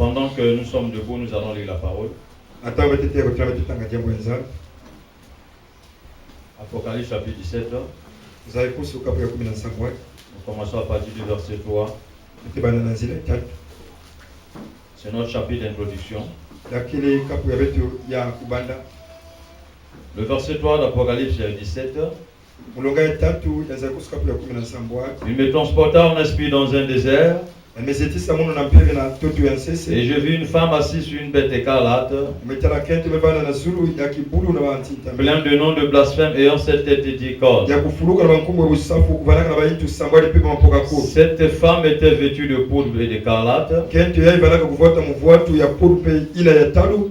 Pendant que nous sommes debout, nous allons lire la parole. Apocalypse chapitre 17. Nous commençons à partir du verset 3. C'est notre chapitre d'introduction. Le verset 3 d'Apocalypse 17. Il me transporta en esprit dans un désert. Et je vis une femme assise sur une bête écarlate, plein de noms de blasphème, ayant cette tête et 10 cornes. Cette femme était vêtue de pourpre et d'écarlate,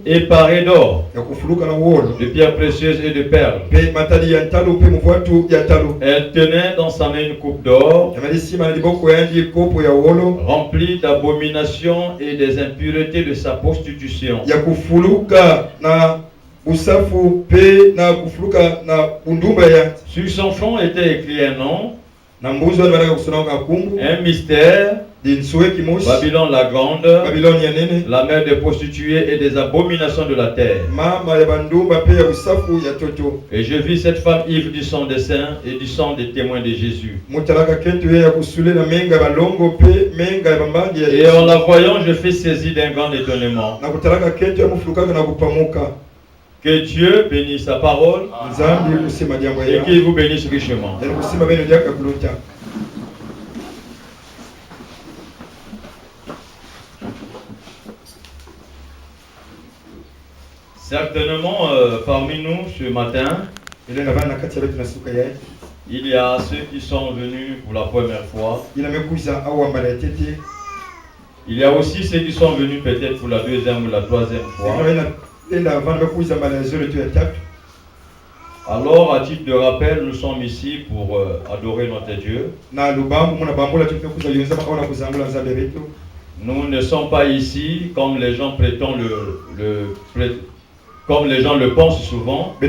et parée d'or, de pierres précieuses et de perles. Elle tenait dans sa main une coupe d'or, rempli d'abominations et des impuretés de sa prostitution. Sur son front était écrit un nom, un mystère, Babylone la grande, la mère des prostituées et des abominations de la terre. Et je vis cette femme ivre du sang des saints et du sang des témoins de Jésus. Et en la voyant, je fus saisi d'un grand étonnement. Que Dieu bénisse sa parole et qu'il vous bénisse richement. Certainement, parmi nous ce matin, il y a ceux qui sont venus pour la première fois. Il y a aussi ceux qui sont venus peut-être pour la deuxième ou la troisième fois. Alors, à titre de rappel, nous sommes ici pour adorer notre Dieu. Nous ne sommes pas ici comme les gens prétendent comme les gens le pensent souvent. Que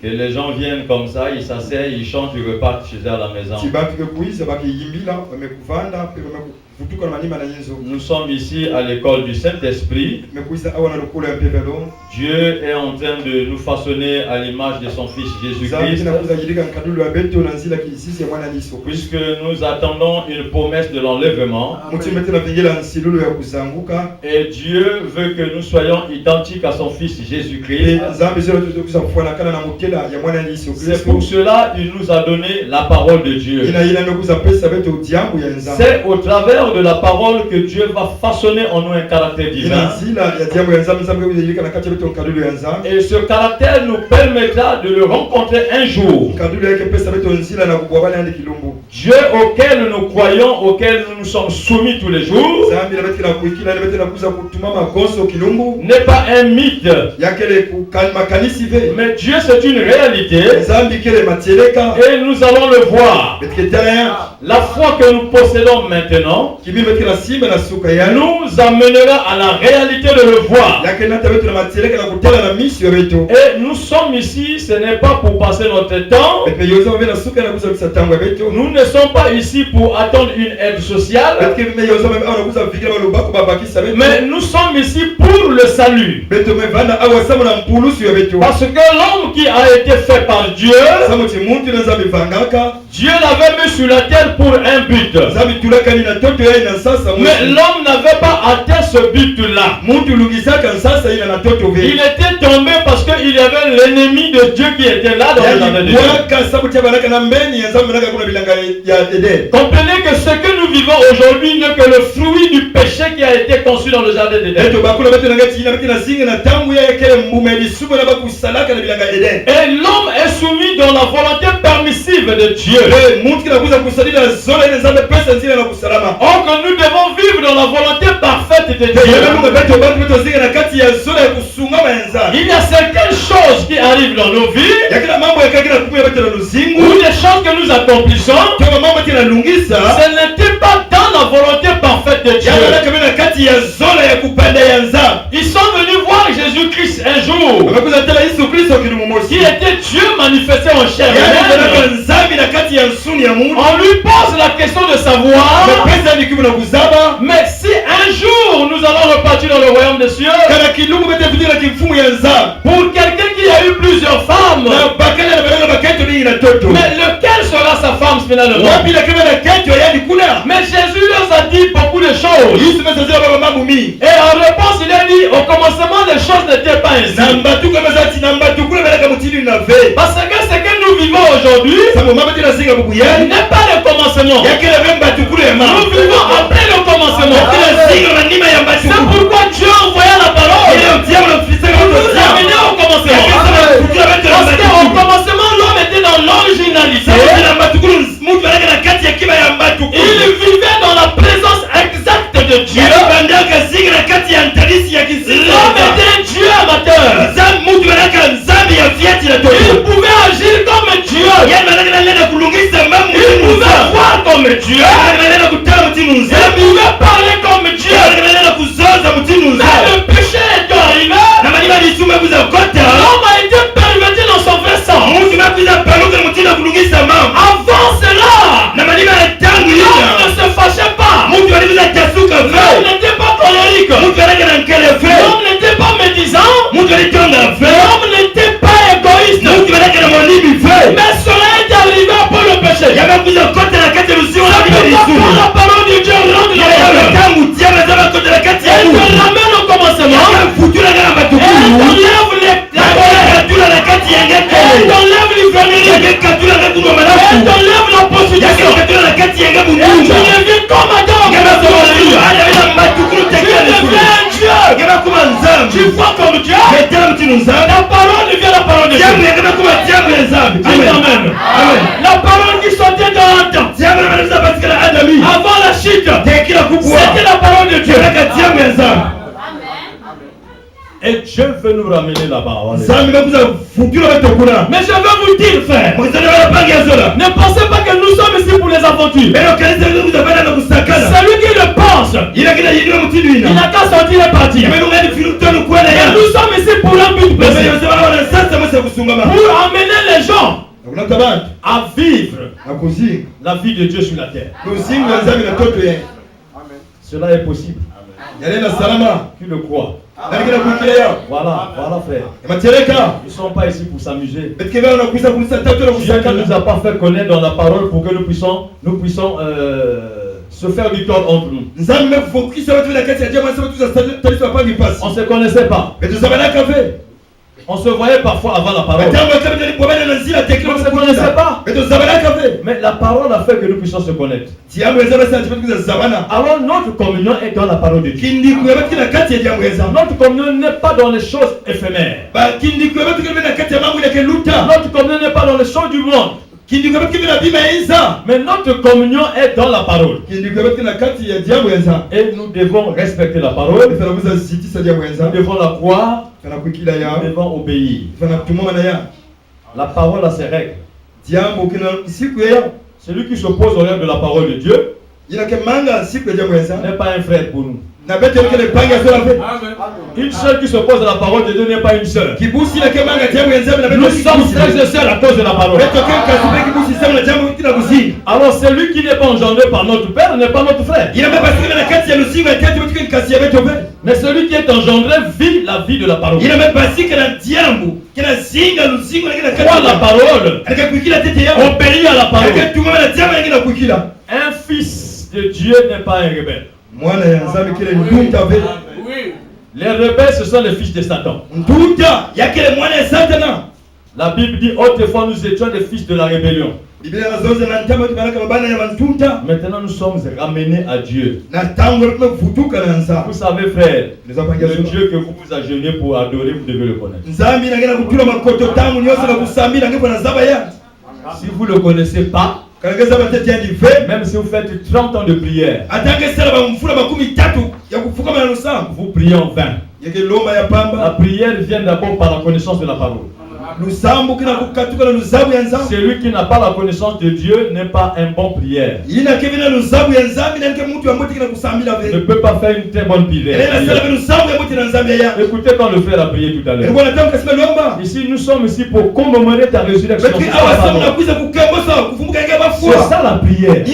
les gens viennent comme ça, ils s'asseyent, ils chantent, ils repartent chez eux à la maison. Nous sommes ici à l'école du Saint-Esprit. Dieu est en train de nous façonner à l'image de son Fils Jésus-Christ. Puisque nous attendons une promesse de l'enlèvement. Et Dieu veut que nous soyons identiques à son Fils Jésus-Christ. C'est pour cela qu'il nous a donné la parole de Dieu. C'est au travers de la parole que Dieu va façonner en nous un caractère divin. Et ce caractère nous permettra de le rencontrer un jour. Dieu auquel nous croyons, auquel nous nous sommes soumis tous les jours, n'est pas un mythe. Mais Dieu, c'est une réalité. Et nous allons le voir. La foi que nous possédons maintenant nous amènera à la réalité de le voir. Et nous sommes ici, ce n'est pas pour passer notre temps. Nous ne sommes pas ici pour attendre une aide sociale. Mais nous sommes ici pour le salut. Parce que l'homme qui a été fait par Dieu, Dieu l'avait mis sur la terre pour un but. Mais l'homme n'avait pas atteint ce but-là. Il était tombé parce qu'il y avait l'ennemi de Dieu qui était là dans le jardin de Dieu. Comprenez que ce que nous vivons aujourd'hui n'est que le fruit du péché qui a été conçu dans le jardin d'Éden. Et l'homme est soumis dans la volonté permissive de Dieu. Or que nous devons vivre dans la volonté parfaite de Dieu. Il y a certaines choses qui arrivent dans nos vies, ou des choses que nous accomplissons, ce n'était pas dans la volonté parfaite de Dieu. Ils sont venus voir Jésus-Christ un jour, qui était Dieu manifesté en chair. On lui pose la question de savoir, mais si un jour nous allons repartir dans le royaume des cieux, pour quelqu'un qui a eu plusieurs femmes, mais lequel sera sa femme finalement? Mais Jésus leur a dit beaucoup de choses. Et en réponse, il a dit, au commencement, les choses n'étaient pas ainsi. Parce que ce que nous vivons aujourd'hui n'est pas le commencement. Nous vivons après le commencement. C'est pourquoi Dieu a envoyé la parole pour nous amener au commencement. Parce qu'au commencement, l'homme était dans l'originalité. Il vivait dans la présence exacte de Dieu. L'homme était un Dieu amateur. Il pouvait agir comme Dieu. Il pouvait voir comme Dieu. Il pouvait parler comme Dieu. Mais le péché est arrivé. L'homme a été perverti dans son vrai sens. Avant cela, l'homme ne se fâchait pas. L'homme n'était pas colérique. L'homme n'était pas médisant. L'homme n'était pas égoïste. Mais cela est arrivé après le péché. C'est pourquoi la parole de Dieu rentre dans le cœur. Elle te ramène au commencement. Elle t'enlève la colère. Elle t'enlève l'ivronerie. Elle t'enlève la prostitution. Et tu deviens comme Adam. Tu deviens un Dieu. Tu vois comme Dieu. La parole devient la parole de Dieu. Amen. La parole qui sortait dans Adam avant la chute, c'était la parole de Dieu. Et Dieu veut nous ramener là-bas. Mais je veux vous dire, frère, ne pensez pas que nous sommes ici pour les aventures. Celui qui le pense, il n'a qu'à sortir et partir. Mais nous sommes ici pour un but précis. Pour amener les gens à vivre la vie de Dieu sur la terre. Cela est possible. Tu le crois. Voilà frère. Ils ne sont pas ici pour s'amuser. Dieu ne nous a pas fait connaître dans la parole pour que nous puissions se faire du tort entre nous. On ne se connaissait pas. On se voyait parfois avant la parole. On ne se connaissait pas. Mais la parole a fait que nous puissions se connaître. Alors notre communion est dans la parole de Dieu. Notre communion n'est pas dans les choses éphémères. Notre communion n'est pas dans les choses du monde. Mais notre communion est dans la parole. Et nous devons respecter la parole. Nous devons la croire. Nous devons obéir. La parole a ses règles. Celui qui s'oppose aux règles de la parole de Dieu n'est pas un frère pour nous. Une seule qui s'oppose à la parole de Dieu n'est pas une sœur. Nous sommes frères et sœurs à cause de la parole. Alors celui qui n'est pas engendré par notre père n'est pas notre frère. Mais celui qui est engendré vit la vie de la parole. Croit la parole, obéit à la parole. Un fils de Dieu n'est pas un rebelle. Les rebelles, ce sont les fils de Satan. La Bible dit autrefois nous étions des fils de la rébellion. Maintenant nous sommes ramenés à Dieu. Vous savez frère, le Dieu que vous vous agenouillez pour adorer, vous devez le connaître. Si vous ne le connaissez pas, même si vous faites 30 ans de prière, vous priez en vain. La prière vient d'abord par la connaissance de la parole. Celui qui n'a pas la connaissance de Dieu n'est pas un bon prière. Il ne peut pas faire une très bonne prière. Écoutez quand le frère a prié tout à l'heure. Ici, nous sommes ici pour commémorer ta résurrection. C'est ça la prière.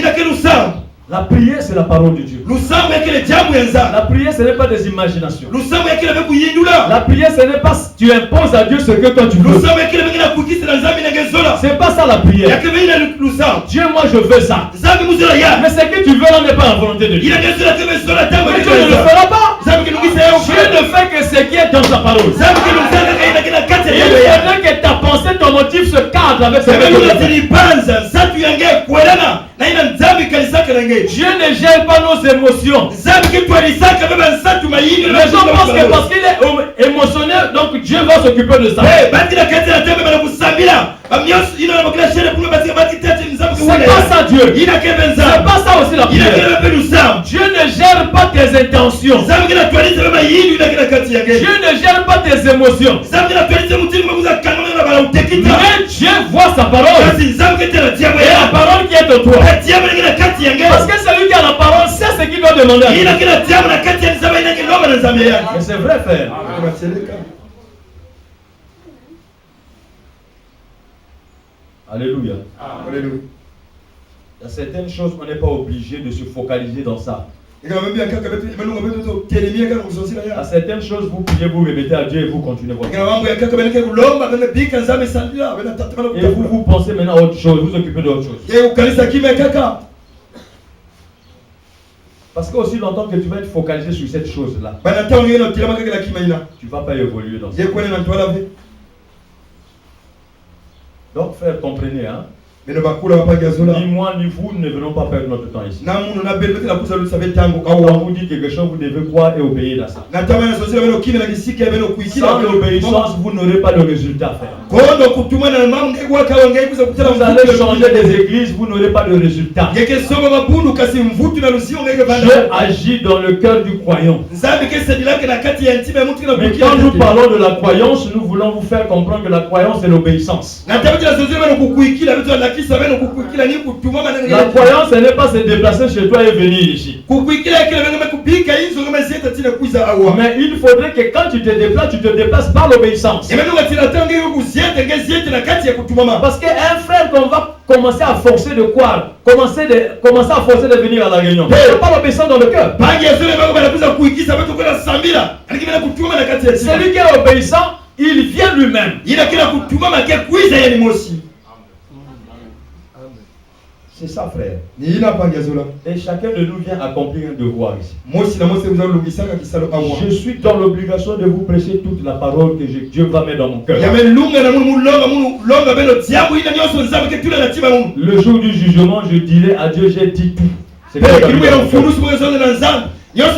La prière, c'est la parole de Dieu. La prière, ce n'est pas des imaginations. La prière, ce n'est pas tu imposes à Dieu ce que toi tu veux. C'est pas ça la prière. Dieu, moi je veux ça. Mais ce que tu veux là n'est pas la volonté de Dieu. Mais Dieu ne le fera pas. Dieu ne fait que ce qui est dans sa parole. Il faudrait que ta pensée, ton motif se cadre avec ce que Dieu ne gère pas nos émotions. Les gens pensent que parce qu'il est émotionnel, donc Dieu va s'occuper de ça. C'est pas ça Dieu. C'est pas ça aussi la prière. Dieu ne gère pas tes intentions. Dieu ne gère pas tes émotions. Mais Dieu voit sa parole. Et la parole qui est de toi. Parce que celui qui a la parole sait ce qu'il doit demander à Dieu. Mais c'est vrai, frère. Alléluia. Alléluia. Il y a certaines choses, on n'est pas obligé de se focaliser dans ça. Il y a certaines choses, vous priez, vous répétez à Dieu et vous continuez votre vie. Et vous pensez maintenant à autre chose, vous occupez d'autre chose. Parce qu'aussi longtemps que tu vas être focalisé sur cette chose-là, tu ne vas pas évoluer dans ça. Donc, frère, comprenez, hein? Ni moi ni vous ne venons pas perdre notre temps ici. Quand on vous dit quelque chose, vous devez croire et obéir à ça. Sans l'obéissance, vous n'aurez pas de résultat, frère. Vous allez changer des églises, vous n'aurez pas de résultat. Dieu agit dans le cœur du croyant. Mais quand nous parlons de la croyance, nous voulons vous faire comprendre que la croyance est l'obéissance. La croyance, ce n'est pas se déplacer chez toi et venir ici. Mais il faudrait que quand tu te déplaces par l'obéissance. Parce qu'un frère qu'on va commencer à forcer de quoi? Commencer à forcer de venir à la réunion. Il n'y a pas l'obéissance dans le cœur. Celui qui est obéissant, il vient lui-même. C'est ça, frère. Et chacun de nous vient accomplir un devoir ici. Je suis dans l'obligation de vous prêcher toute la parole que Dieu va mettre dans mon cœur. Le jour du jugement, je dirai à Dieu, j'ai dit tout. La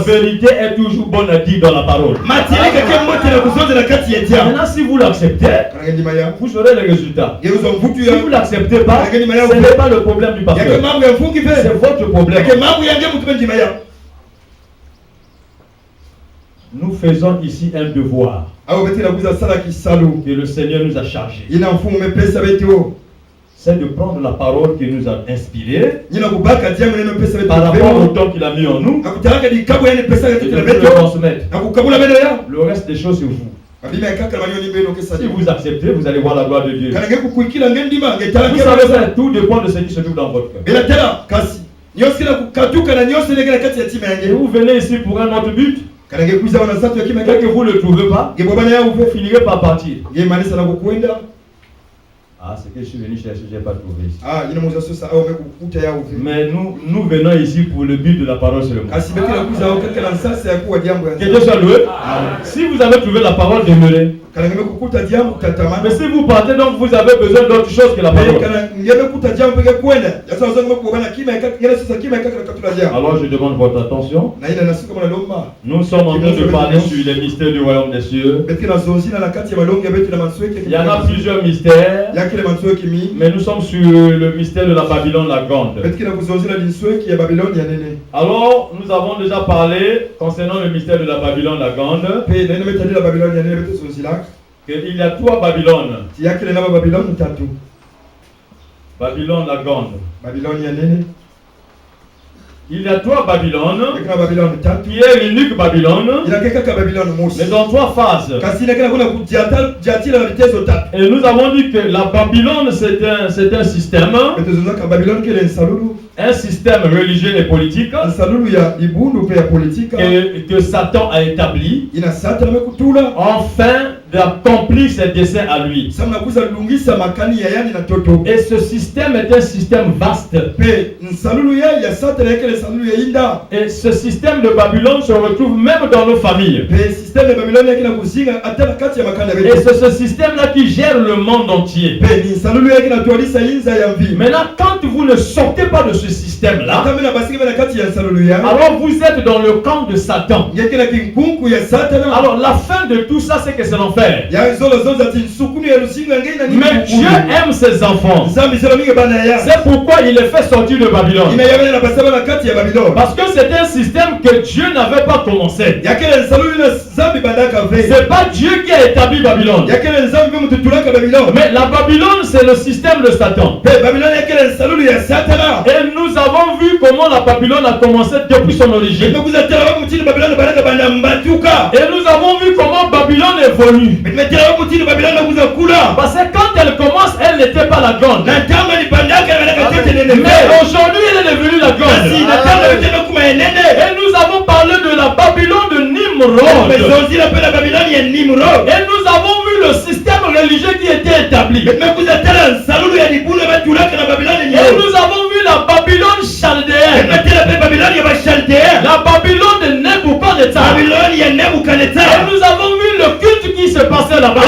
vérité est toujours bonne à dire dans la parole. Maintenant, si vous l'acceptez, vous aurez le résultat. Si vous ne l'acceptez pas, ce n'est pas le problème du pasteur. C'est votre problème. Nous faisons ici un devoir que le Seigneur nous a chargé. C'est de prendre la parole qui nous a inspirés par rapport au temps qu'il a mis en nous et de le transmettre. Le reste des choses, c'est vous. Si vous acceptez, vous allez voir la gloire de Dieu. Vous savez ça, tout dépend de ce qui se trouve dans votre cœur. Et vous venez ici pour un autre but. Dès que vous ne le trouvez pas, vous finirez par partir. Ah, c'est que je suis venu chercher, je n'ai pas trouvé ici. Mais nous venons ici pour le but de la parole seulement. Que Dieu soit loué. Si vous avez trouvé la parole, demeurez. Mais si vous partez, donc vous avez besoin d'autre chose que la parole. Alors je demande votre attention. Nous sommes en train de parler sur les mystères du royaume des cieux. Il y en a plusieurs mystères. Mais nous sommes sur le mystère de la Babylone la grande. Alors, nous avons déjà parlé concernant le mystère de la Babylone la Grande. Il y a trois Babylones. Babylone la Grande. Il y a trois Babylones, qui est l'unique Babylone, mais dans trois phases. Et nous avons dit que la Babylone c'est un système, religieux et politique, que Satan a établi, afin d'accomplir ses desseins à lui. Et ce système est un système vaste. Et ce système de Babylone se retrouve même dans nos familles. Et c'est ce système-là qui gère le monde entier. Maintenant, quand vous ne sortez pas de ce système-là, alors vous êtes dans le camp de Satan. Alors la fin de tout ça, c'est que c'est l'enfer. Mais Dieu aime ses enfants. C'est pourquoi il les fait sortir de Babylone. Parce que c'est un système que Dieu n'avait pas commencé. C'est pas Dieu qui a établi Babylone. Mais la Babylone, c'est le système de Satan. Et nous avons vu comment la Babylone a commencé depuis son origine. Et nous avons vu comment Babylone évolue. Parce que quand elle commence, elle n'était pas la grande. Mais aujourd'hui, elle est devenue la grande. Et nous avons parlé de la Babylone de Nimrod. Et nous avons vu le système religieux qui était établi. Et nous avons vu la Babylone chaldéenne. La Babylone de Nebuchadnezzar. Et nous avons vu le culte qui se passait là-bas.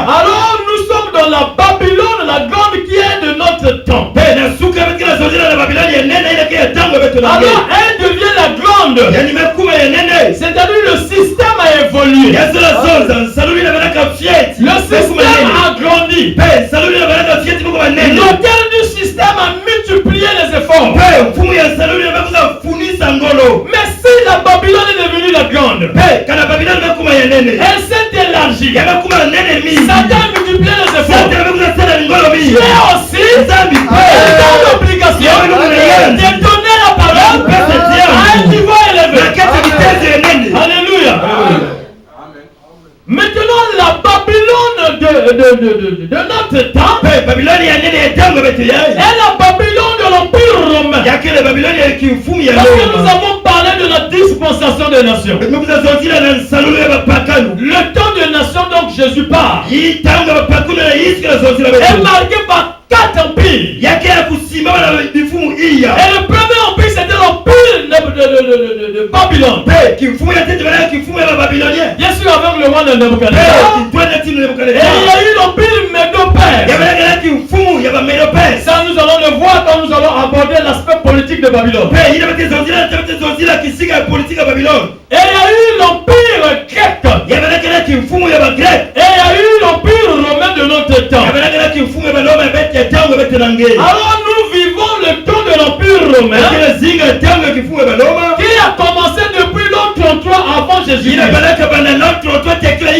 Alors nous sommes dans la Babylone, la grande qui est de notre temps. Alors elle devient la grande. C'est-à-dire le système a évolué. Le système a grandi. L'autel du système a multiplié les efforts. Mais si la Babylone est devenue la grande, elle s'est élargie. Satan a multiplié les efforts. Dieu aussi est dans l'obligation de donner la parole à un niveau élevé. Alléluia. Maintenant, la Babylone de notre temps est la Babylone de l'Empire romain. Parce que nous avons parlé de la dispensation des nations. Le temps des nations, donc Jésus part, est marqué par 4 empires. Et le premier empire, c'était l'empire de Babylone. Bien sûr, avec le roi de Nebuchadnezzar. Et il y a eu l'empire Médo-Perse. Ça, nous allons le voir quand nous allons aborder l'aspect politique de Babylone. Et il y a eu l'empire grec. Et il y a eu l'empire romain de notre temps. Alors nous vivons le temps de l'empire romain qui a commencé depuis l'an 33 avant Jésus. Et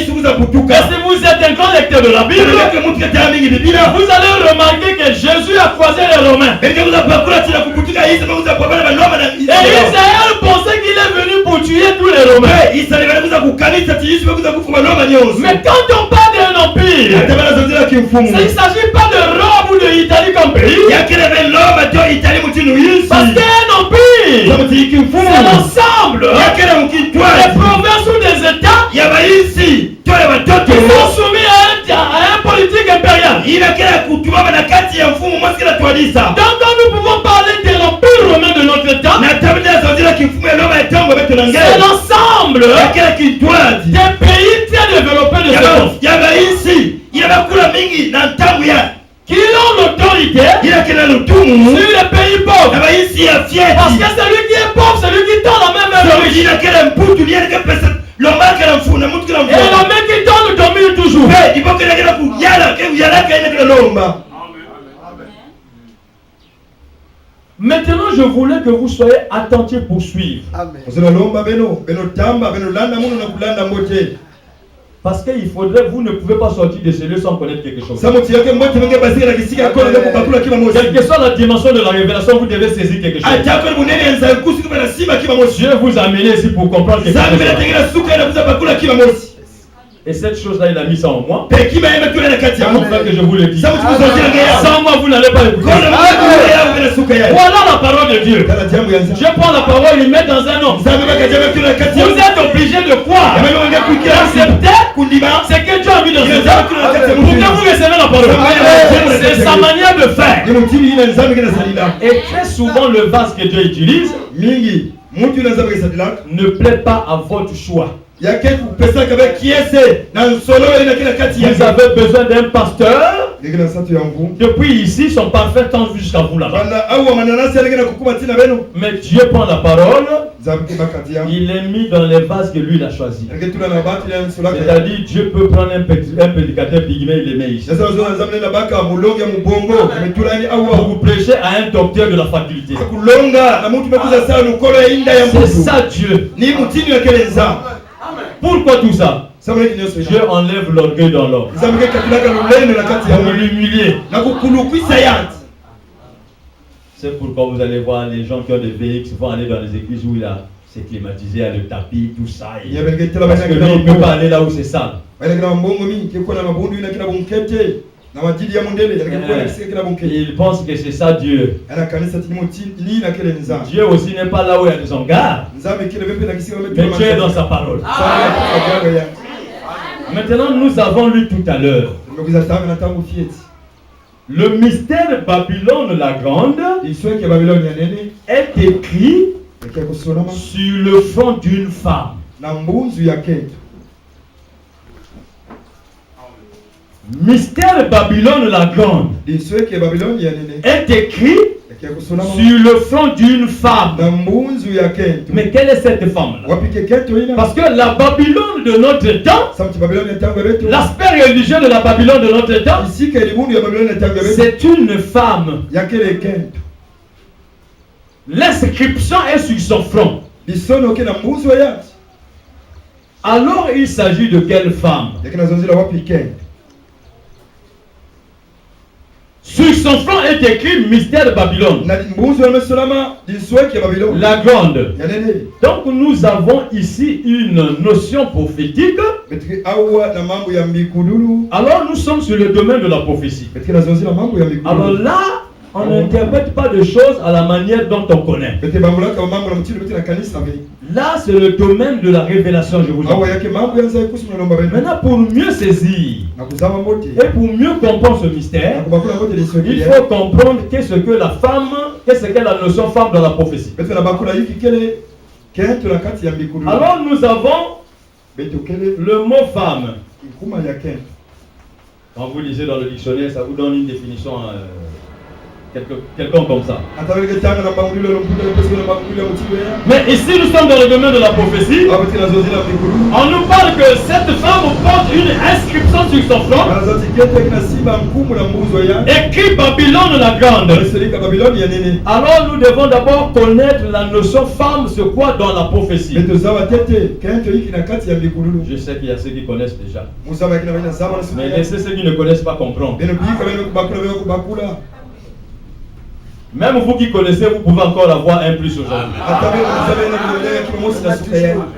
si vous êtes un grand lecteur de la Bible, vous allez remarquer que Jésus a croisé les Romains. Et Israël pensait qu'il est venu pour tuer tous les Romains. Mais quand on parle d'un empire, il ne s'agit pas de Rome ou de Italie comme pays. Parce qu'un empire, c'est l'ensemble des provinces ou des États qui sont soumis à un politique impérial. Donc quand nous pouvons parler de l'empire romain de notre temps, c'est l'ensemble des pays très développés de ce monde qui ont l'autorité sur les pays pauvres. Parce que celui qui est pauvre, c'est lui qui tend la main vers le riche. Et la main qui donne domine toujours. Maintenant, je voulais que vous soyez attentifs pour suivre. Amen. Parce qu'il faudrait, vous ne pouvez pas sortir de ce lieu sans connaître quelque chose. Amen. Quelle que soit la dimension de la révélation, vous devez saisir quelque chose. Dieu vous a amené ici pour comprendre quelque chose. Et cette chose-là, il a mis ça en moi. C'est pour ça que je vous le dis. Sans moi, vous n'allez pas écouter. Voilà la parole de Dieu. Je prends la parole, il met dans un homme. Vous êtes obligé de croire. D'accepter ce que Dieu a mis dans ce homme. Pour que vous recevez la parole. C'est sa manière de faire. Et très souvent, le vase que Dieu utilise ne plaît pas à votre choix. Vous avez besoin d'un pasteur. Depuis ici, son parfait temps jusqu'à vous là-bas. Mais Dieu prend la parole. Il est mis dans les vases que lui il a choisi. C'est-à-dire Dieu peut prendre un prédicateur pygmée, il le met ici. Pour vous prêcher à un docteur de la faculté. C'est ça Dieu. Pourquoi tout ça? Dieu enlève l'orgueil dans l'homme. Pour l'humilier. C'est pourquoi vous allez voir les gens qui ont des véhicules vont aller dans les églises où il a c'est climatisé, il y a le tapis, tout ça. Parce que lui, il ne peut pas aller là où c'est sale. Il pense que c'est ça Dieu. Dieu aussi n'est pas là où il y a des hangars. Mais Dieu est dans sa parole. Maintenant, nous avons lu tout à l'heure. Le mystère de Babylone la Grande est écrit sur le front d'une femme. Mystère de Babylone la Grande est écrit sur le front d'une femme. Mais quelle est cette femme-là? Parce que la Babylone de notre temps, l'aspect religieux de la Babylone de notre temps, c'est une femme. L'inscription est sur son front. Alors il s'agit de quelle femme? Sur son front est écrit mystère de Babylone. La Grande. Donc nous avons ici une notion prophétique. Alors nous sommes sur le domaine de la prophétie. Alors là, on n'interprète pas de choses à la manière dont on connaît. Là, c'est le domaine de la révélation, je vous dis. Maintenant, pour mieux saisir et pour mieux comprendre ce mystère, il faut comprendre qu'est-ce que la femme, qu'est-ce que la notion femme dans la prophétie. Alors, nous avons le mot femme. Quand vous lisez dans le dictionnaire, ça vous donne une définition quelqu'un comme ça. Mais ici nous sommes dans le domaine de la prophétie. On nous parle que cette femme porte une inscription sur son front écrit Babylone la Grande. Alors nous devons d'abord connaître la notion femme, c'est quoi dans la prophétie. Je sais qu'il y a ceux qui connaissent déjà, mais laissez ceux qui ne connaissent pas comprendre. Même vous qui connaissez, vous pouvez encore avoir un plus aujourd'hui.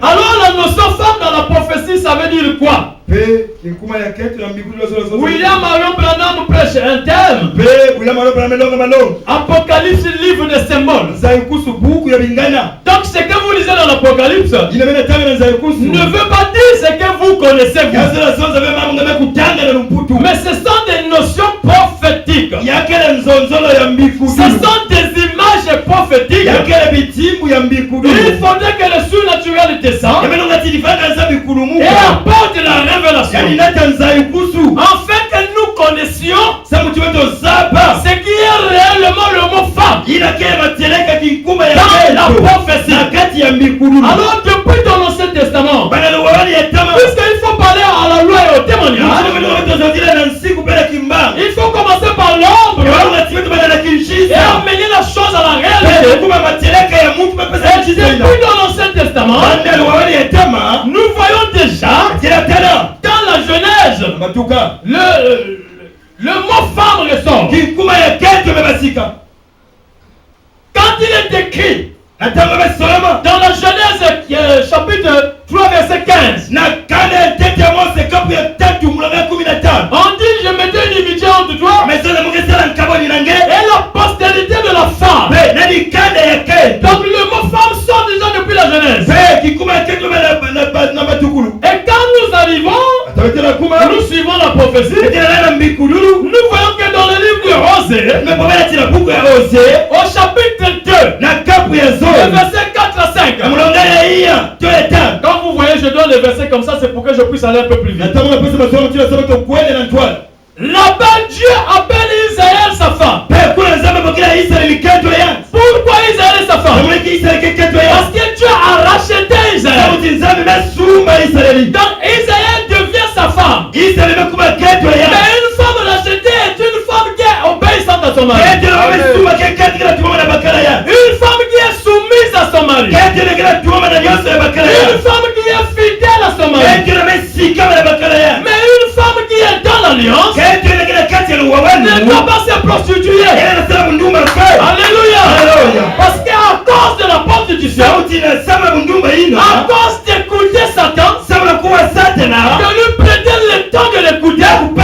Alors la notion femme dans la prophétie, ça veut dire quoi? William Marion Branham prêche un thème. Apocalypse, livre des symboles. Donc ce que vous lisez dans l'Apocalypse ne veut pas dire ce que vous connaissez vous. Mais ce sont des notions prophétiques. Ce sont des images prophétiques. Il faudrait que le surnaturel descende et apporte la révélation. Afin que nous connaissions ce qui est réellement le mot femme dans la prophétie. Alors depuis dans l'Ancien Testament, puisqu'il faut parler à la loi et au témoignage, il faut commencer par l'ombre et amener la chose à la réalité. Et depuis dans l'Ancien Testament, nous voyons déjà dans la Genèse le mot femme ressort. Quand il est écrit dans la Genèse chapitre 3 verset 15, on dit je mettais une inimitié entre toi et la postérité de la femme. Donc le mot femme sort déjà depuis la Genèse. Et quand nous arrivons, nous suivons la prophétie, nous voyons que dans le livre de Osée, au chapitre 2, le verset 4 à 5, quand vous voyez je donne les versets comme ça, c'est pour que je puisse aller un peu plus vite. Là-bas Dieu appelle Israël sa femme. Pourquoi Israël est sa femme? Parce que Dieu a racheté Israël. Donc Israël devient sa femme. Mais une femme rachetée est une femme qui est obéissante à son mari. Une femme qui est soumise à son mari. Une femme qui est fidèle à son mari. Mais une femme qui est dans l'alliance ne doit pas se prostituer. Alléluia. Parce qu'à cause de la prostitution, à cause d'écouter Satan, de lui prêter le temps de l'écouter, oh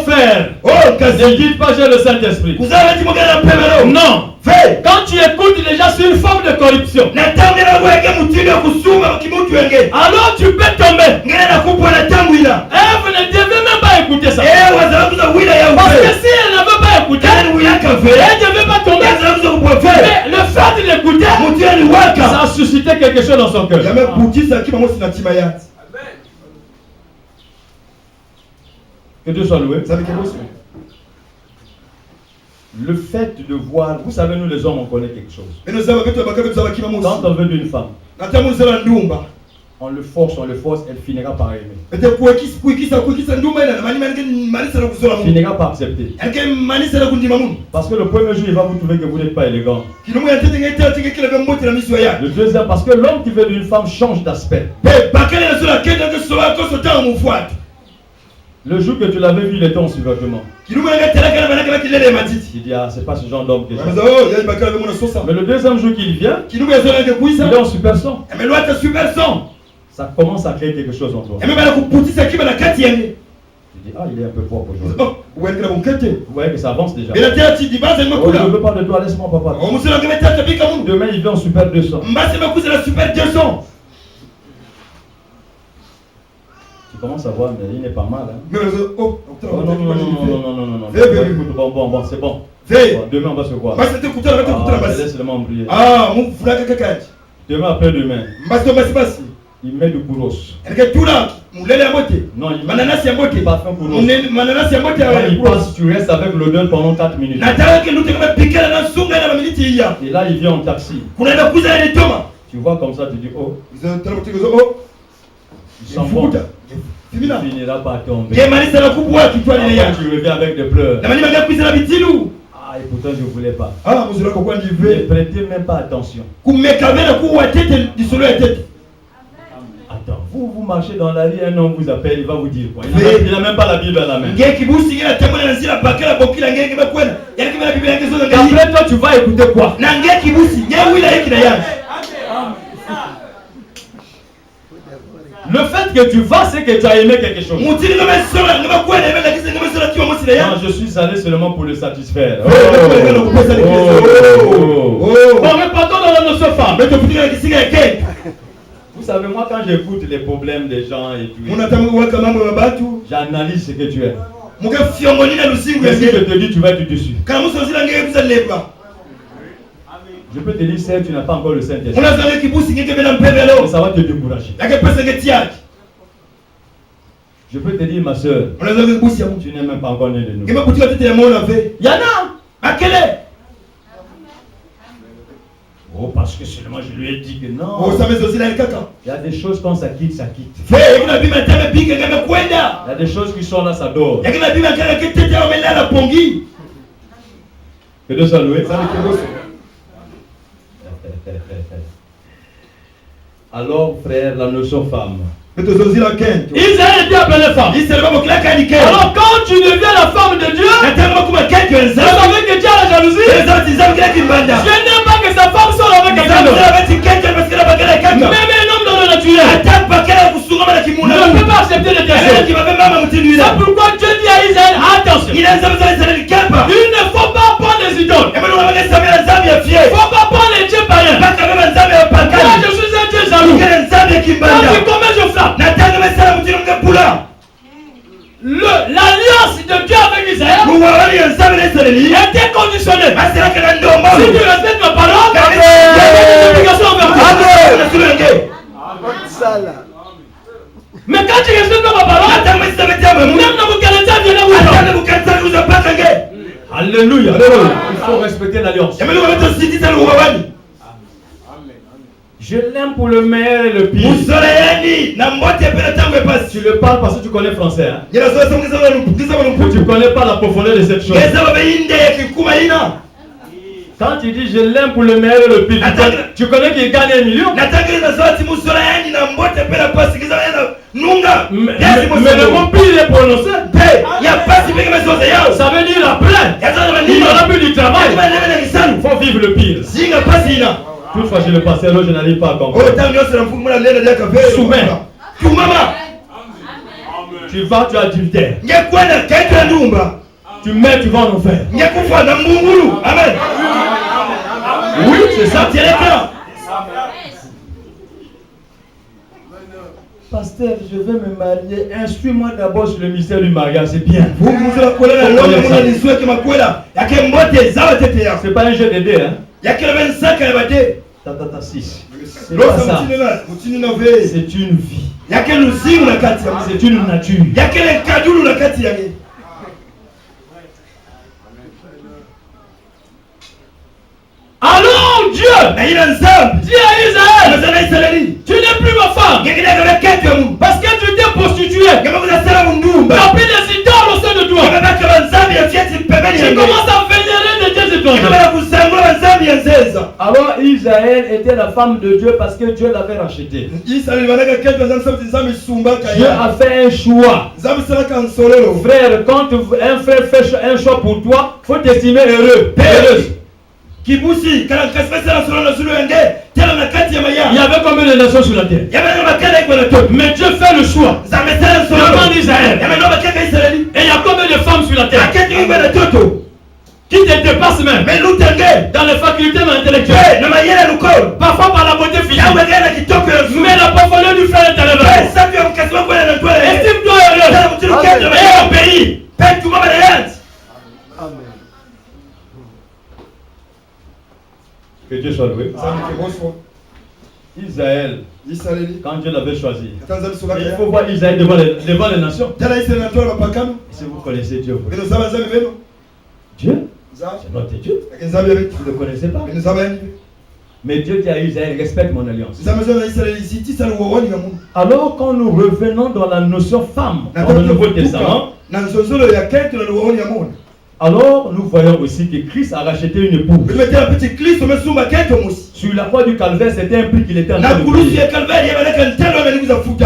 frère, ne dites pas j'ai le Saint-Esprit. Non. Quand tu écoutes déjà sur une forme de corruption, alors tu peux tomber. Ève ne devait même pas écouter ça. Parce que si elle n'avait pas écouté, elle ne devait pas tomber. Mais le fait de l'écouter, ça a suscité quelque chose dans son cœur. Que Dieu soit loué. Le fait de voir, vous savez, nous les hommes, on connaît quelque chose. Quand on veut d'une femme, on le force, elle finira par aimer. Finira par accepter. Parce que le premier jour, il va vous trouver que vous n'êtes pas élégant. Le deuxième, parce que l'homme qui veut d'une femme change d'aspect. Le jour que tu l'avais vu, il était en survêtement. Il dit, ah, c'est pas ce genre d'homme que j'ai. Mais le deuxième jour qu'il vient, il est en super son. Ça commence à créer quelque chose en toi. Tu dis, ah, il est un peu propre aujourd'hui. Vous voyez que ça avance déjà. Oh, je ne veux pas de toi, laisse-moi papa. Demain, il vient en super 200. Tu commences à voir, mais il n'est pas mal. Hein? Oh, non. Bon, c'est bon. Demain, on va se voir. Laisse-le m'embrouiller. Demain, après-demain, il met du kouros. Non, il met du parfum kouros. Quand il passe, tu restes avec l'odeur pendant 4 minutes. Et là, il vient en taxi. Tu vois comme ça, tu dis, oh. Il sent bon. Tu finiras par tomber. Tu reviens avec des pleurs. Ah, et pourtant je ne voulais pas. Ne prêtez même pas attention. Attends, vous marchez dans la rue, un homme vous appelle, il va vous dire quoi? Il n'a même pas la Bible à la main. Après toi, tu vas écouter quoi? Le fait que tu vas, c'est que tu as aimé quelque chose. Non, je suis allé seulement pour le satisfaire. Bon, repartons dans la notion femme. Vous savez, moi, quand j'écoute les problèmes des gens et tout, j'analyse ce que tu es. Qu'est-ce que je te dis, tu vas être dessus. Je peux te dire, Seigneur, tu n'as pas encore le Saint-Esprit. Mais ça va te décourager. Je peux te dire, ma soeur, tu n'es même pas encore né de nous. Il y en a. Oh, parce que seulement je lui ai dit que non. Il y a des choses quand ça quitte, ça quitte. Il y a des choses qui sont là, ça dort. Que Dieu soit loué. Alors, frère, la notion femme. Israël était appelé femme. Alors, quand tu deviens la femme de Dieu, vous savez que tu as la jalousie. Dieu n'aime pas que sa femme soit avec quelqu'un d'autre. Même un homme dans le naturel ne peut pas accepter le décès. C'est pourquoi Dieu dit à Israël, attention, il ne faut pas prendre des idoles. Il ne faut pas prendre les dieux païens. Moi, je suis un Dieu jaloux. Quand tu commets, je frappe. L'alliance de Dieu avec Israël était conditionnelle. Si tu respectes ma parole, il y a des obligations envers toi. Mais quand tu respectes pas ma parole, même dans vos calendriers, vous alléluia. Il faut respecter l'alliance. Je l'aime pour le meilleur et le pire. Tu le parles parce que tu connais français. Hein? Tu ne connais pas la profondeur de cette chose. Quand tu dis je l'aime pour le meilleur et le pire, tu connais qu'il gagne 1 million. Mais le mot pire est prononcé. Ça veut dire la plainte. Il n'aura plus du travail. Il faut vivre le pire. Toutefois, je le passais, je n'arrive pas à comprendre. Soumets. Tu vas, tu adultères. Tu mets, tu vas en enfer. Amen. Oui, c'est ça, tu es là. Pasteur, je vais me marier. Instruis-moi d'abord sur le mystère du mariage, c'est bien. C'est pas un jeu de dés, hein? Tata 6. C'est pas ça. C'est une vie. C'est une nature. Alors Dieu dit à Israël, tu n'es plus ma femme parce que tu t'es prostitué. Tu as pris des idoles au sein de toi. Tu commences à vénérer des dieux étrangers. Alors Israël était la femme de Dieu parce que Dieu l'avait racheté. Dieu a fait un choix. Frère, quand un frère fait un choix pour toi, il faut t'estimer heureux, heureuse. Il y avait combien de nations sur la terre? Mais Dieu fait le choix devant Israël. Et il y a combien de femmes sur la terre qui te dépassent même dans les facultés intellectuelles, parfois par la beauté physique, mais la profondeur du frère est élevée. Estime-toi heureux et obéis. Que Dieu soit loué. Israël, quand Dieu l'avait choisi, il faut voir Israël devant les nations. Si vous connaissez Dieu, Dieu, c'est notre Dieu. Vous ne le connaissez pas. Mais Dieu dit à Israël, respecte mon alliance. Alors quand nous revenons dans la notion femme, dans le Nouveau Testament, alors nous voyons aussi que Christ a racheté une épouse. Sur la croix du calvaire, c'était un prix qu'il était en train de payer.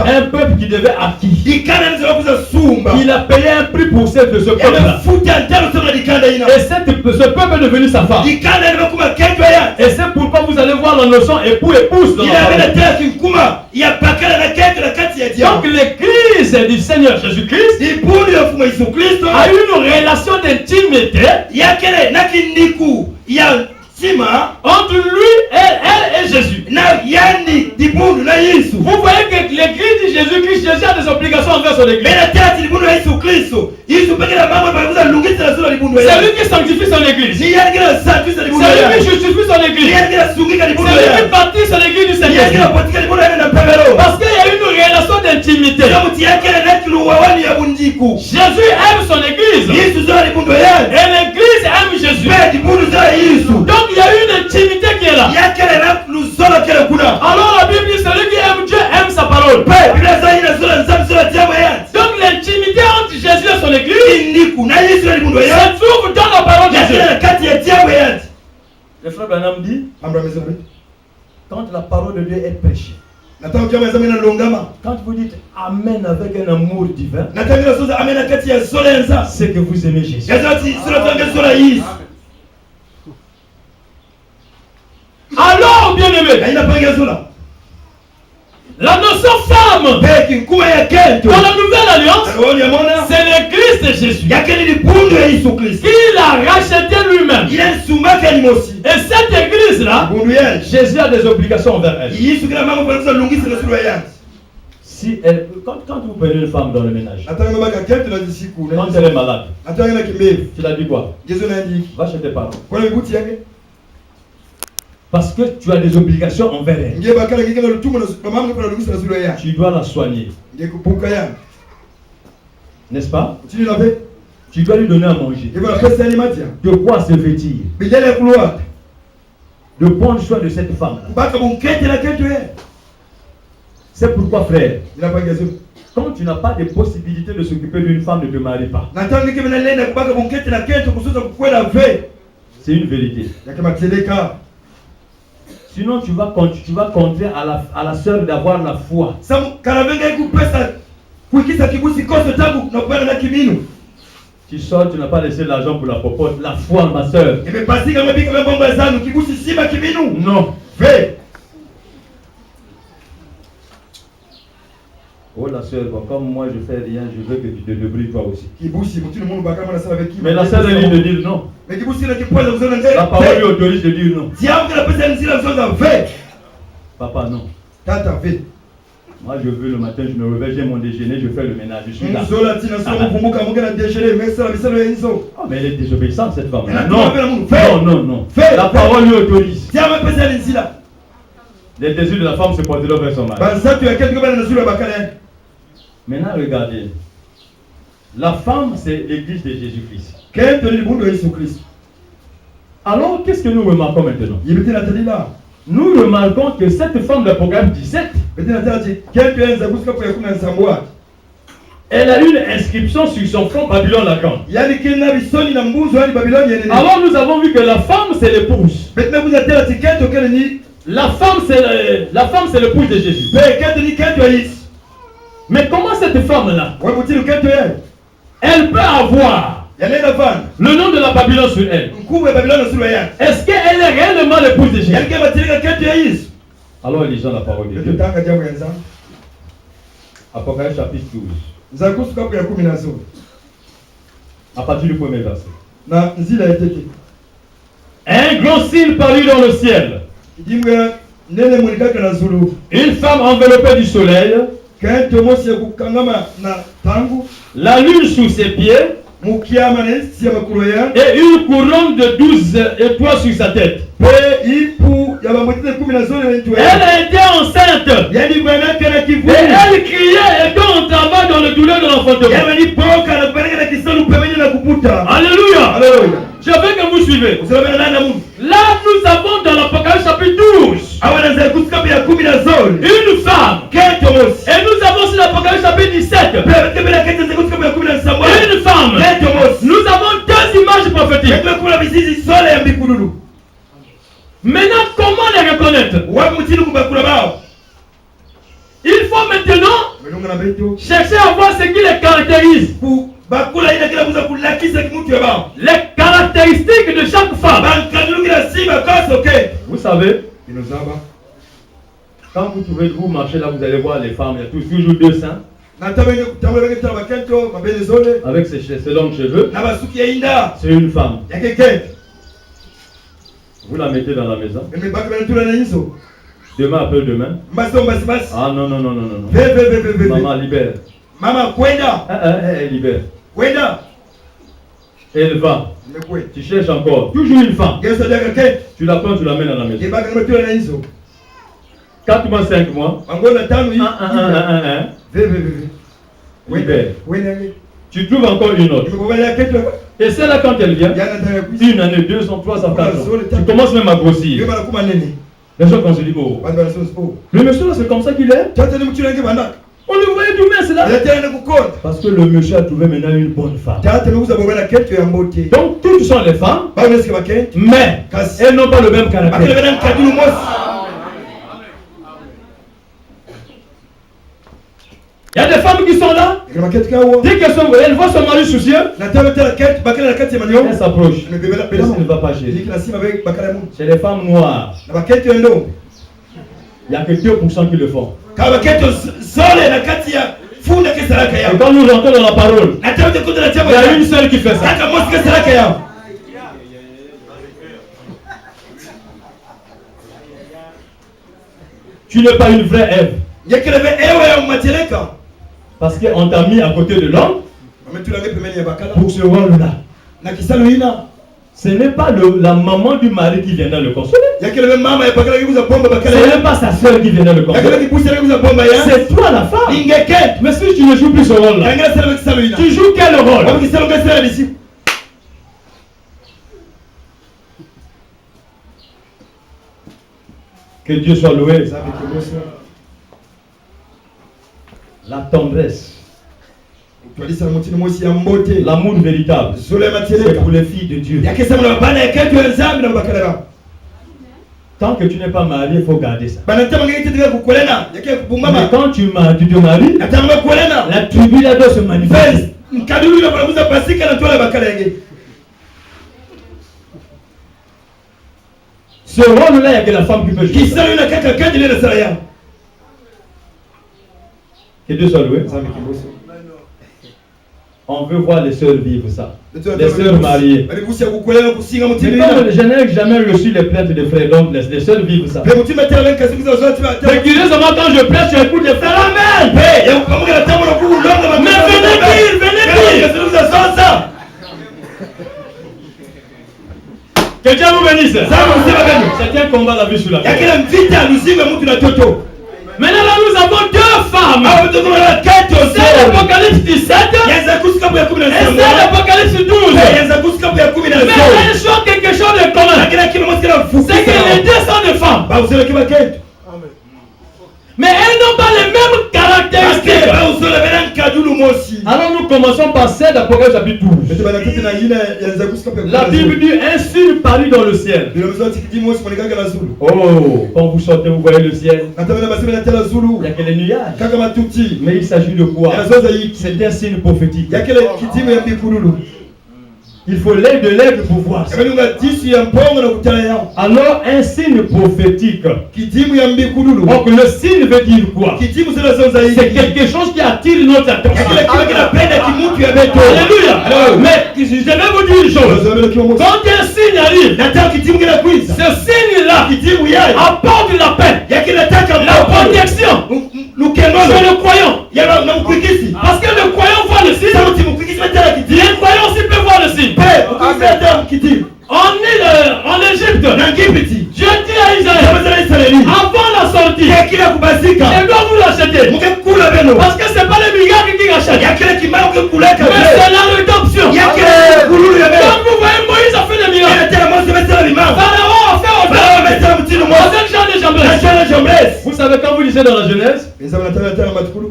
Un peuple qui devait acquis. Il a payé un prix pour ce peuple-là. Et ce peuple est devenu sa femme. Et c'est pourquoi vous allez voir la notion époux-épouse dans la parole. Donc l'église du Seigneur Jésus-Christ a une relation d'intimité entre lui et Jésus. Vous voyez que l'église de Jésus-Christ, Jésus a des obligations envers son église. C'est lui qui sanctifie son église. C'est lui qui justifie son église. C'est lui qui bâtit son église du Seigneur. Parce qu'il y a une relation d'intimité. Jésus aime son église. Et l'église aime Jésus. Donc il y a une intimité qui est là. Alors la Bible dit celui qui aime Dieu aime sa parole. Donc l'intimité entre Jésus et son église se trouve dans la parole de Dieu. Le frère Branham dit parole de Dieu est prêchée, quand vous dites Amen avec un amour divin, c'est que vous aimez Jésus. Alors, bien-aimé, la notion femme dans la nouvelle alliance, c'est le Christ de Jésus qui l'a racheté lui-même. Et cette église-là, Jésus a des obligations envers elle. Si elle, quand vous prenez une femme dans le ménage, quand elle est malade, tu l'as dit quoi? Va chez tes parents. Parce que tu as des obligations envers elle. Tu dois la soigner. N'est-ce pas? Tu dois lui donner à manger. De quoi se vêtir. De prendre soin de cette femme. C'est pourquoi, frère, quand tu n'as pas de possibilité de s'occuper d'une femme, ne te marie pas. C'est une vérité. Sinon, tu vas contrer à la sœur d'avoir la foi. Tu sors, tu n'as pas laissé l'argent pour la popote. La foi, ma sœur. Non. Fais. Oh la sœur, comme moi je fais rien, je veux que tu te débrouilles toi aussi. Mais la sœur est libre de dire non. La parole lui autorise de dire non. Papa, non. Moi je veux le matin, je me réveille, j'ai mon déjeuner, je fais le ménage, je suis là. Oh, mais elle est désobéissante cette femme. Non, non. La parole lui autorise. Les désirs de la femme se porteront vers son mari. Maintenant, regardez. La femme, c'est l'église de Jésus-Christ. Alors, qu'est-ce que nous remarquons maintenant? Nous remarquons que cette femme d'Apocalypse 17, elle a une inscription sur son front Babylone la grande. Alors, nous avons vu que la femme, c'est l'épouse. La femme, c'est l'épouse de Jésus. Mais comment cette femme-là, elle peut avoir le nom de la Babylone sur elle? Est-ce qu'elle est réellement l'épouse de Jésus? Alors lisons la parole de Dieu. Apocalypse chapitre 12. À partir du premier verset. Un grand signe parut dans le ciel. Une femme enveloppée du soleil, la lune sous ses pieds, et une couronne de 12 étoiles sur sa tête. Elle était enceinte. Et elle criait et quand on travaille dans le douleur de l'enfantement. Alléluia. Je veux que vous suivez. Là, nous avons dans l'Apocalypse chapitre 12 une femme. Et nous avons sur l'Apocalypse chapitre 17 une femme. Nous avons deux images prophétiques. Maintenant, comment les reconnaître? Il faut maintenant chercher à voir ce qui les caractérise. Les caractéristiques de chaque femme. Vous savez, quand vous marchez là, vous allez voir les femmes, il y a toujours deux seins. Avec ses longs cheveux. C'est une femme. Vous la mettez dans la maison. Demain après demain. Ah non. Maman libère. Elle libère. Elle va. Tu cherches encore. Toujours une femme. Tu la prends, tu la mets dans la maison. 4 mois, 5 mois. Libère. Tu trouves encore une autre. Et celle-là, quand elle vient, 1 année, 2 ans, 3 ans, 4 ans, tu commences même à grossir. Les gens quand se disent, oh, le monsieur là, c'est comme ça qu'il est. On le voyait tout mais c'est là. Parce que le monsieur a trouvé maintenant une bonne femme. Donc toutes sont les femmes, mais elles n'ont pas le même caractère. Il y a des femmes qui sont là. Dès qu'elles sont, elles voient son mari soucieux. Elle s'approche. Qu'est-ce qu'il ne va pas chérie? Chez les femmes noires, il n'y a que 2% qui le font. Et quand nous entrons dans la parole, il y a une seule qui fait ça. Tu n'es pas une vraie Ève. Parce qu'on t'a mis à côté de l'homme pour ce rôle-là. Ce n'est pas la maman du mari qui viendra le consoler. Ce n'est pas sa soeur qui viendra le consoler. C'est toi la femme. Mais si tu ne joues plus ce rôle-là, tu joues quel rôle? Que Dieu soit loué. La tendresse. L'amour véritable. C'est pour les filles de Dieu. Tant que tu n'es pas marié, il faut garder ça. Mais quand tu te maries, la tribu là doit se manifester. Ce rôle-là, il n'y a que la femme qui peut jouer. Que Dieu soit loué. On veut voir les sœurs vivre ça. Les sœurs mariées. Mais comme je n'ai jamais reçu les plaintes des frères, donc les sœurs vivent ça. Mais curieusement, quand je prêche, j'écoute les frères. Amen. Mais venez dire. Que Dieu vous bénisse. C'est un combat la vie sur la terre. Maintenant là nous avons deux femmes. C'est l'Apocalypse 17 et c'est l'Apocalypse 12. Mais elles ont quelque chose de commun. C'est que les deux sont des femmes. Mais elles n'ont pas les mêmes caractéristiques. Alors nous commençons par celle d'Apocalypse chapitre 12. La Bible dit ainsi parut dans le ciel. Oh, quand vous sortez, vous voyez le ciel. Il n'y a que les nuages. Mais il s'agit de quoi? C'est un signe prophétique. Il faut l'œil de l'aigle pour voir ça. Alors un signe prophétique. Donc le signe veut dire quoi? C'est quelque chose qui attire notre attention. Alléluia. Mais je vais vous dire une chose. Quand un signe arrive, ce signe-là apporte la paix, la protection sur le croyant. Parce que le croyant voit le signe. Les croyants aussi peuvent voir le signe. En Égypte, Dieu dit à Israël, avant la sortie, je dois vous l'acheter. Parce que ce n'est pas les milliards qui rachètent, mais c'est la rédemption. Donc vous voyez, Moïse a fait des miracles. Pharaon a fait autant. Vous savez, quand vous lisez dans la Genèse, il n'y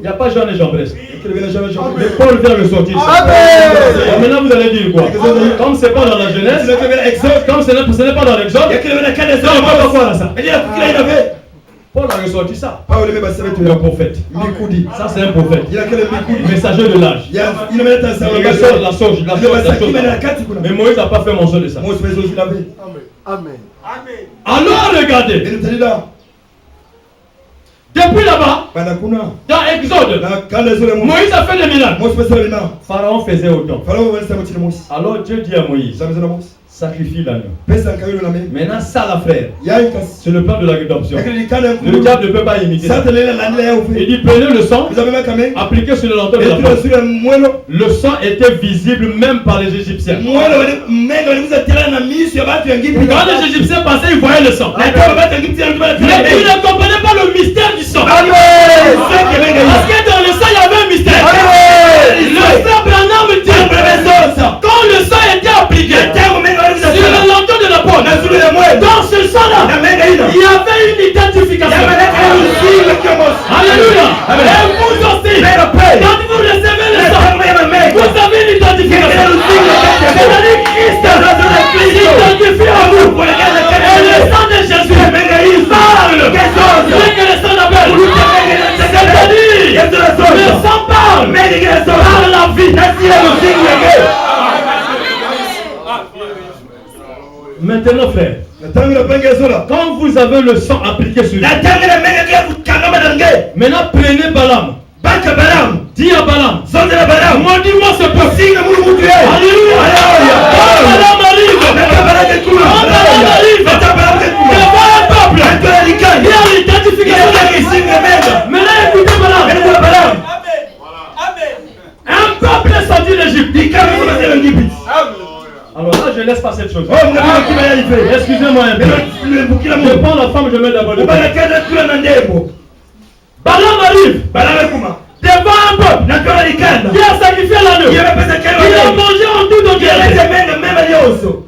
a pas Jean et Jambres. Mais Paul vient ressortir ça. Maintenant vous allez dire quoi? Comme ce n'est pas dans la Genèse, comme ce n'est pas dans l'Exode, Paul a ressorti ça. Le prophète. Ça c'est un prophète. Messager de l'âge. Il ressort la chose. Mais Moïse n'a pas fait mention de ça. Amen. Alors regardez. Depuis là-bas, dans Exode, Moïse a fait des miracles. Pharaon faisait autant. Alors Dieu dit à Moïse, sacrifie l'agneau. Maintenant ça la frère, c'est le plan de la rédemption. Le diable ne peut pas imiter ça. Il dit prenez le sang, appliquez sur le lenteur de la porte. Le sang était visible même par les Égyptiens. Quand les Égyptiens passaient, ils voyaient le sang. Mais ils ne comprenaient pas le mystère du sang. Parce que dans le sang il y avait un mystère. Le frère Branham dit quand le sang était appliqué sur le lenteur de la porte, dans ce sang-là, il y avait une identification. Alléluia. Et vous aussi, quand vous recevez le sang, vous avez une identification. C'est-à-dire Christ s'identifie à vous. Et le sang de Jésus, il parle. C'est que le sang appelle. C'est-à-dire le sang Maintenant, frère, quand vous avez le sang appliqué sur lui, maintenant prenez Balaam. Dis à Balaam, maudis-moi ce peuple. Alléluia. Quand Balaam arrive, devant un peuple, il y a l'identification. Maintenant écoutez Balaam. Un peuple est sorti d'Égypte. Alors là, je laisse pas cette chose. Excusez-moi un peu. Je prends la femme, je mets d'abord le peuple. Balaam arrive devant un peuple qui a sacrifié l'agneau. Il a mangé en tout de Dieu.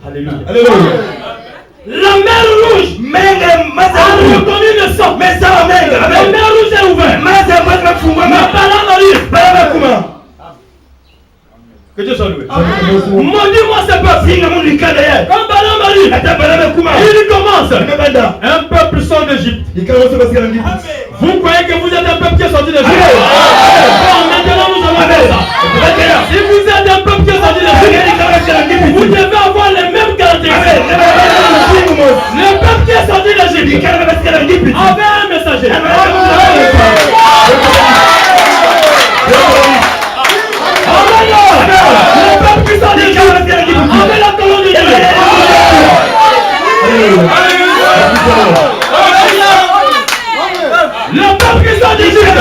Alléluia. La mer rouge a reconnu le sang. La mer rouge est ouverte. Mais Balaam arrive. Que Dieu soit loué. Maudis-moi ce peuple. Quand Balaam arrive, il commence. Un peuple sort d'Égypte. Vous croyez que vous êtes un peuple qui est sorti d'Égypte? Bon, maintenant nous allons faire ça. Si vous êtes un peuple qui est sorti d'Égypte, vous devez avoir les mêmes caractéristiques. Le peuple qui est sorti d'Égypte avait un messager. Le peuple qui sort d'Égypte avait la colonne de Dieu. Le peuple qui sort d'Égypte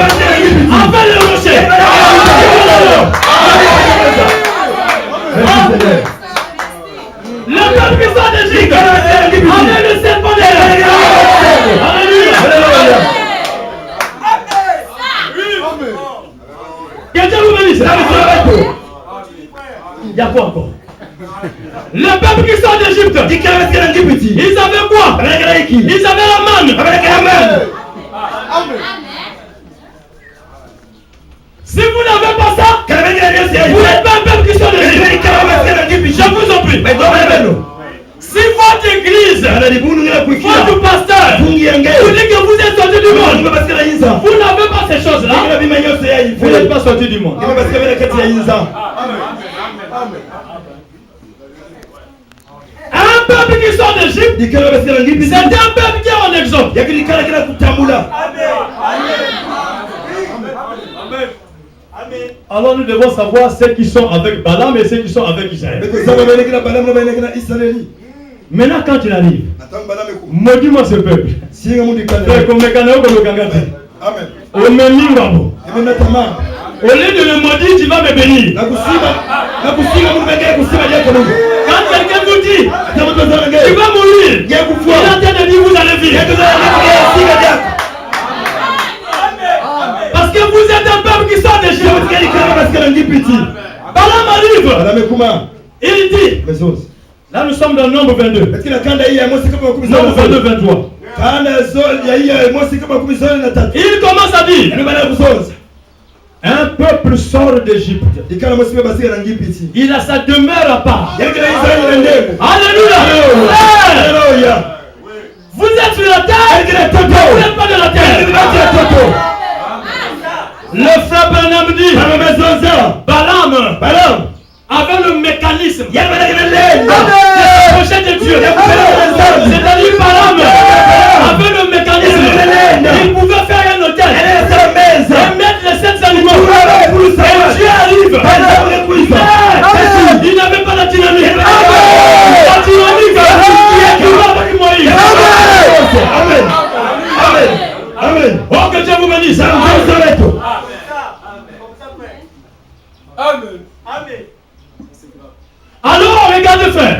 avait le rocher. Le peuple qui sort d'Égypte avait le serpent de l'air. Alléluia. Que Dieu vous bénisse. Il y a quoi encore? Le peuple qui sort d'Égypte, ils avaient quoi? Ils avaient la manne. Si vous n'avez pas ça, vous n'êtes pas un peuple qui sort d'Égypte. Je vous en prie. Si votre église, votre pasteur, vous dit que vous êtes sorti du monde, vous n'avez pas ces choses-là, vous n'êtes pas sorti du monde. Un peuple qui sort d'Égypte, c'est un peuple qui est en exode. Alors nous devons savoir ceux qui sont avec Balaam et ceux qui sont avec Israël. Maintenant quand il arrive, maudis-moi ce peuple. Au lieu de le maudire, tu vas me bénir. Quand quelqu'un vous dit, tu vas mourir, il est en train de dire vous allez vivre. Parce que vous êtes un peuple qui sort d'Égypte. Balaam arrive. Il dit, là nous sommes dans le nombre 22. Nombre 22, 23. Il commence à dire, un peuple sort d'Égypte. Il a sa demeure à part. Alléluia. Vous êtes sur la terre, vous n'êtes pas de la terre. Le frère Branham dit, Balaam avait le mécanisme de s'approcher de Dieu. C'est-à-dire Balaam avait le mécanisme. Il pouvait faire un hôtel et mettre les 7 animaux. Et Dieu arrive. Il n'avait pas la dynamique. La dynamique qui est avec Moïse. Amen. Oh, que Dieu vous bénisse. Amen. Alors, regardez frère.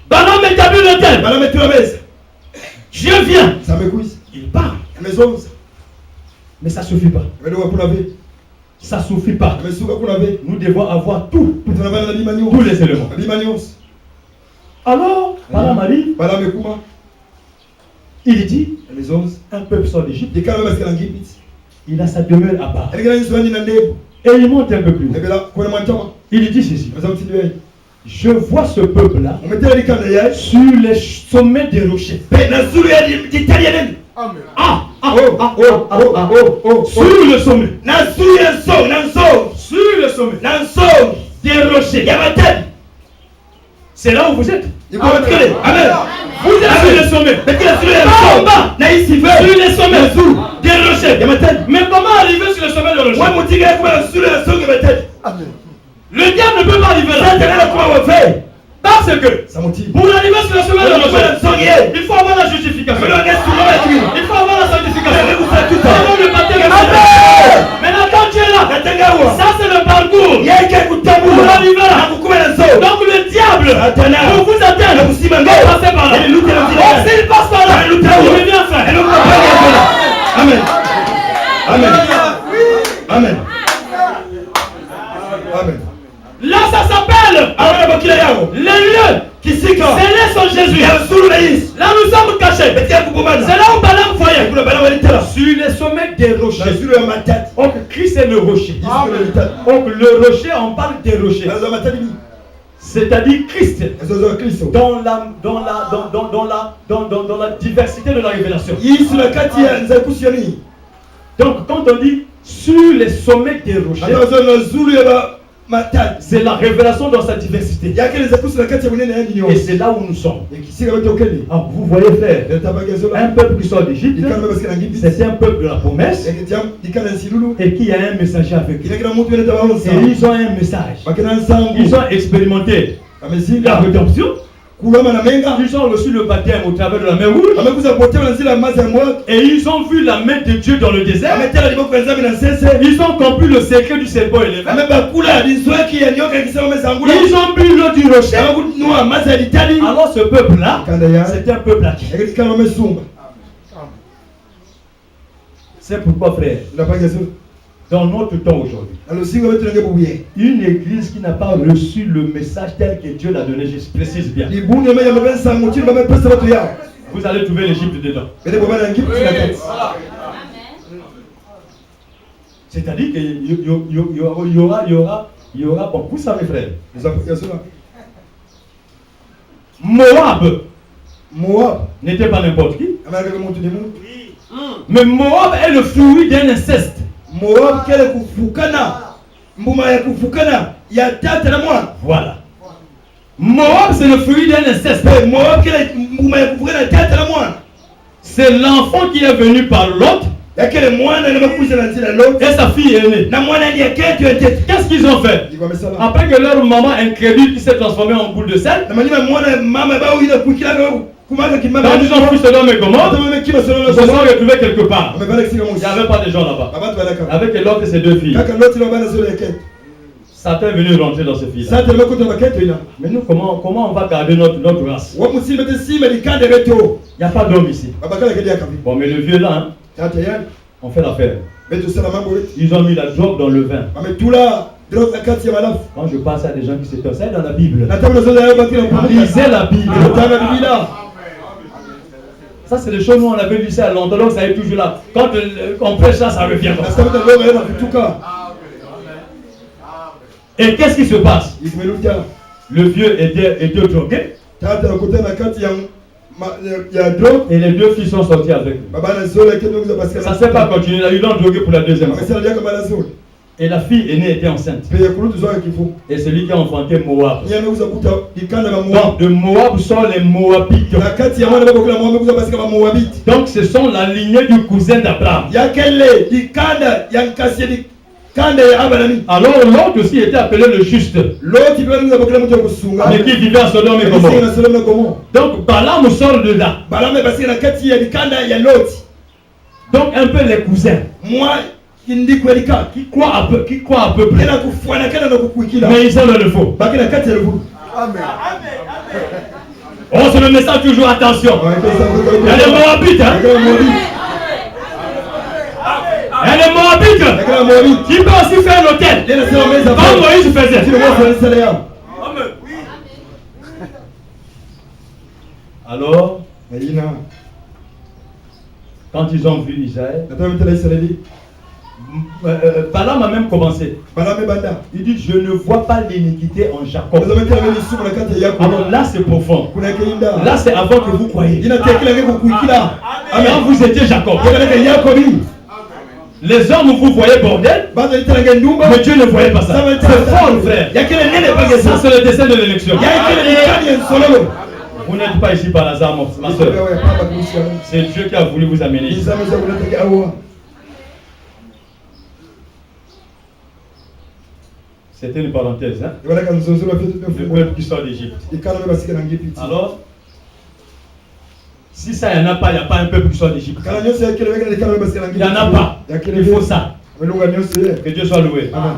Balaam établit l'autel. Dieu vient. Il parle. Mais ça ne suffit pas. Ça ne suffit pas. Nous devons avoir tous les éléments. Alors, Balaam arrive. Il dit, un peuple sort d'Égypte. Il a sa demeure à part. Et il monte un peu plus haut. Il dit ceci. Je vois ce peuple-là sur les sommets des rochers. Sur le sommet. Sur le sommet des rochers. C'est là où vous êtes. Amen. Vous êtes sur le sommet. Pas en bas. Sur les sommets. Des rochers. Mais comment arriver sur le sommet de rocher? Le diable ne peut pas arriver là. Parce que pour arriver sur le sommet de rocher, il faut avoir la justification. Il faut avoir la sanctification. Le baptême. Maintenant quand tu es là, ça c'est le parcours pour arriver là. Donc le diable, pour vous atteindre, passez par là. S'il passe par là, il revient faire. Amen. Amen. Amen. Amen. Là ça s'appelle les lieux qui scellés sont Jésus. Là nous sommes cachés. C'est là où Balaam voyait. Sur les sommets des rochers. Donc Christ est le rocher. Donc le rocher, on parle des rochers. C'est-à-dire Christ dans la diversité de la révélation. Donc quand on dit sur les sommets des rochers, c'est la révélation dans sa diversité. Et c'est là où nous sommes. Ah, vous voyez frère, un peuple qui sort d'Égypte, c'est un peuple de la promesse et qui a un messager avec eux. Et ils ont un message. Ils ont expérimenté la rédemption. Ils ont reçu le baptême au travers de la mer rouge. Et ils ont vu la main de Dieu dans le désert. Ils ont compris le secret du serpent et les vers. Ils ont bu l'eau du rocher. Alors ce peuple-là, c'était un peuple acquis. C'est pourquoi frère, dans notre temps aujourd'hui, une église qui n'a pas reçu le message tel que Dieu l'a donné, je précise bien. Vous allez trouver l'Égypte dedans. C'est-à-dire qu'il y aura beaucoup, ça mes frères. Moab n'était pas n'importe qui. Mais Moab est le fruit d'un inceste. Voilà. Moab c'est le fruit d'un inceste. C'est l'enfant qui est venu par l'autre. Et sa fille est née. Qu'est-ce qu'ils ont fait? Après que leur maman incrédule qui s'est transformée en boule de sel, quand ils ont pris Sodome et Gomorrhe, ils se sont retrouvés quelque part. Il n'y avait pas de gens là-bas. Avec l'autre et ses deux filles. Satan est venu rentrer dans ces filles-là. Mais nous, comment on va garder notre race? Il n'y a pas d'homme ici. Bon, mais le vieux là, hein, on fait l'affaire. Ils ont mis la drogue dans le vin. Quand je passe à des gens qui se torsent dans la Bible, lisez la Bible. Ça, c'est des choses, nous on avait lu ça longtemps, donc ça est toujours là. Quand on prêche ça, ça revient. Et qu'est-ce qui se passe? Le vieux était drogué. Et les deux filles sont sorties avec lui. Ça ne s'est pas continué. Ils l'ont drogué pour la deuxième fois. Et la fille aînée était enceinte. Et c'est lui qui a enfanté Moab. Donc de Moab sont les Moabites. Donc ce sont la lignée du cousin d'Abraham. Alors l'autre aussi était appelé le juste. Mais qui vivait à Sodome et Gomorrhe. Donc Balaam sort de là. Donc un peu les cousins. Qui croient à peu près. Mais ils sont dans le faux. Oh, c'est le message toujours, attention. Il y a les Moabites, hein? Il y a les Moabites qui peuvent aussi faire l'hôtel. Comme Moïse faisait. Alors, quand ils ont vu Israël, Balaam a même commencé. Il dit, je ne vois pas l'iniquité en Jacob. Alors là c'est profond. Là c'est avant que vous croyez. Quand vous étiez Jacob, les hommes vous voyez bordel, mais Dieu ne voyait pas ça. C'est fort frère. Ça c'est le dessin de l'élection. Vous n'êtes pas ici par hasard, ma soeur. C'est Dieu qui a voulu vous amener ici. C'était une parenthèse. Hein? Le peuple qui sort d'Égypte. Alors, si ça, il n'y en a pas, il n'y a pas un peuple qui sort d'Égypte. Il n'y en a pas. Il faut ça. Que Dieu soit loué. Amen.